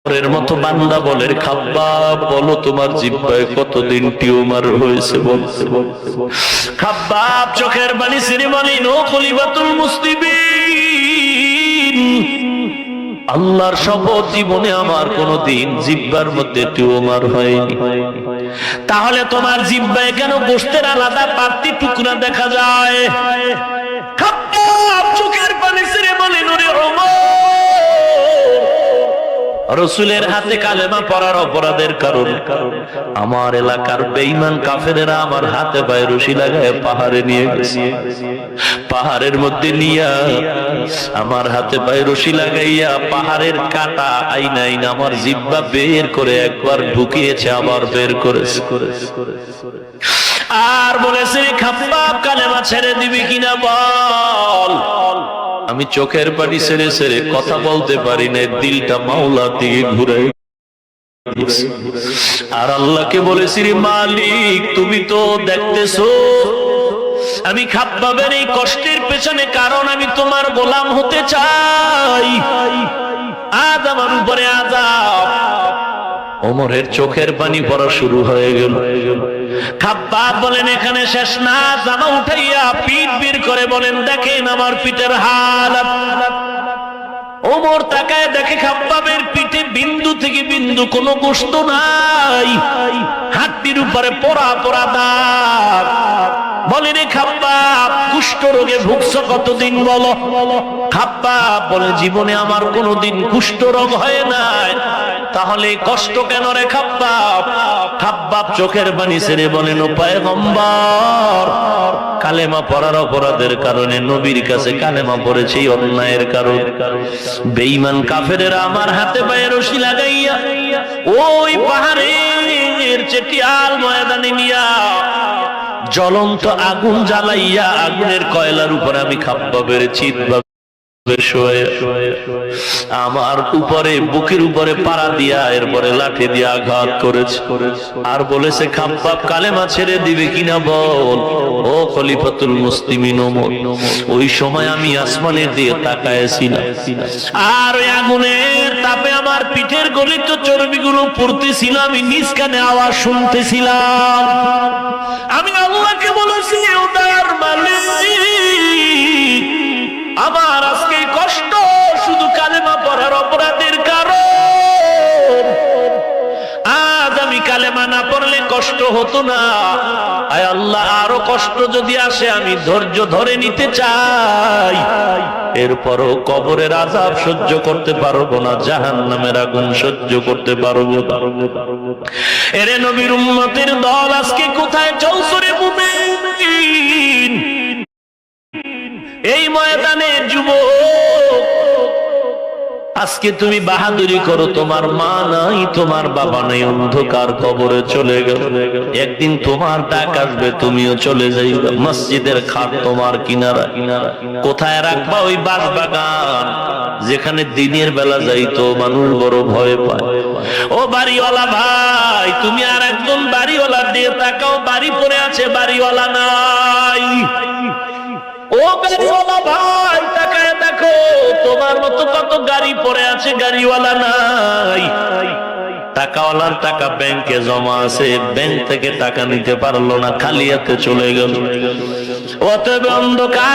এর মতো বান্দা বলে, খাব্বাব বলো তোমার জিহ্বায় কতদিন টিউমার হয়েছে বলতে বলতে খাব্বাব চোখের পানি ছেড়ে বলেন, ও খলিফাতুল মুসলিমিন, আল্লাহর শপথ জীবনে আমার কোনদিন জিহ্বার মধ্যে টিউমার হয়নি। তাহলে তোমার জিহ্বায় কেন গোশতের আলাদা পাত্তি টুকরা দেখা যায়? খাব্বাব চোখের পানি ছেড়ে বলেন, ওরে ওমর, রাসূলের হাতে কালেমা পড়ার অপরাধের কারণে আমার এলাকার বেঈমান কাফেরেরা আমার হাতে পায়ে রশি লাগায় পাহাড়ে নিয়ে গেছে। পাহাড়ের মধ্যে নিয়া আমার হাতে পায়ে রশি লাগাইয়া পাহাড়ের কাটা আইনা আইনা আমার জিহ্বা বের করে একবার ঢুকিয়েছে, আবার বের করেছে। আর বলেছে, খাব্বাব কালেমা ছেড়ে দিবি কিনা বল। আমি চোখের পানি ছেড়ে ছেড়ে কথা বলতে পারি না, দিলটা মাওলা দিয়ে ঘুরে। আর আল্লাহকে বলেছি, মালিক তুমি তো দেখতেছো আমি খাব্বাবের এই কষ্টের পেছনে কারণ আমি তোমার গোলাম হতে চাই, আজ আমার উপরে আযাব। ওমরের চোখের পানি পড়া শুরু হয়ে গেল। খাব্বাব বলেন, এখানে শেষ না, জামা উঠাইয়া পিঠ বের করে বলেন, দেখেন আমার পিঠের হালত। ওমর তাকায় দেখে খাব্বাবের পিঠে বিন্দু থেকে বিন্দু কোনো গোশত নাই, হাড্ডির উপরে পোড়া পোড়া দাগ। বলেন, খাব্বাব কুষ্ঠ রোগে ভুগছো কতদিন বলো? খাব্বাব বলে, জীবনে আমার কোনোদিন কুষ্ঠ রোগ হয় নাই। তাহলে কষ্ট কেন রে খাব্বাব? খাব্বাব চোখের পানি ছেড়ে বলেন, ও পয়গম্বর, কালেমা পড়ার অপরাধের কারণে নবীর কাছে কালেমা পড়েছি অন্যায়ের কারণে। বেঈমান কাফেরেরা আমার হাতে পায়ে রশি লাগাইয়া ওই পাহাড়ের চেটিয়াল ময়দানে নিয়া জ্বলন্ত আগুন জ্বালাইয়া আগুনের কয়লার উপর আমি খাব্বাবের চিৎ আমার উপরে বুকের উপরে পাড়া দিয়া এরপরে লাঠি দিয়ে আঘাত করেছে। আর বলেছে, খাব্বাব কালেমা ছেড়ে দিবে কিনা বল। ও খলিফাতুল মুসলিমিন ওমর, ওই সময় আমি আসমানের দিকে তাকায়ছিলাম, আর ওই আগুনের তাপে আমার পিঠের গলিত চর্বিগুলো পড়তেছিল, আমি নিজ কানে আওয়াজ শুনতেছিলাম। আমি আল্লাহকে বলেছি, ও দয়ার মালিক, আমার আজকে কষ্ট শুধু কালেমা পড়ার অপরাধের কারণ। আজ আমি কালেমা না পড়লে কষ্ট হতো না। আয় আল্লাহ, আরো কষ্ট যদি আসে আমি ধৈর্য ধরে নিতে চাই, এরপরও কবরের আযাব সহ্য করতে পারবো না, জাহান্নামের আগুন সহ্য করতে পারবো না। এরে নবীর উম্মতের দল, আজকে কোথায় চলছো রে মুমিন? এই ময়দানে যুবক, আজকে তুমি বাহাদুরি করো, তোমার মা নাই, তোমার বাবা নাই, অন্ধকার কবরে চলে গেল। একদিন তোমার ডাক আসবে, তুমিও চলে যাইবে। মসজিদের খাট তোমার কিনারা, কোথায় রাখবা? ওই বাঁশবাগান যেখানে দিনের বেলা যাইতো মানুষ বড় ভয় পায়। ও বাড়িওয়ালা ভাই, তুমি আর একজন বাড়িওয়ালার দিয়ে তাকাও, বাড়ি পড়ে আছে, বাড়িওয়ালা নাই। ও গাড়িওয়ালা ভাই, তাকায় দেখো, তোমার মতো কত গাড়ি পড়ে আছে, গাড়িওয়ালা নাই। টাকাওয়ালার টাকা ব্যাংকে জমা আছে, ব্যাংক থেকে টাকা নিতে পারলো না, খালি হাতে চলে গেল। অতএব অন্ধকার